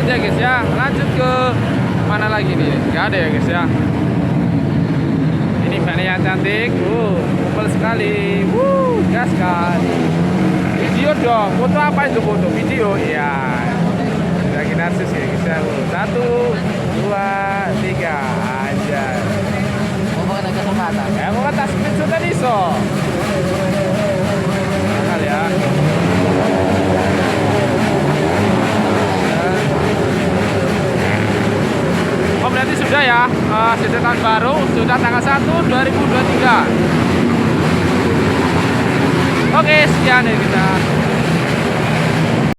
aja guys ya. Lanjut ke mana lagi nih? Nggak ada ya guys ya. Ini mbaknya yang cantik. Kumpul sekali. Gas sekali. Video dong. Foto apa itu foto? Video. Iya. Lagi narsis ya guys ya. 1, 2, 3 aja. Mau ada kesempatan. Ya mau kata speed tadi so. Kali ya. Oh berarti sudah ya, sudah tahun baru, sudah tanggal 1 2023. Oke, sekian ya kita.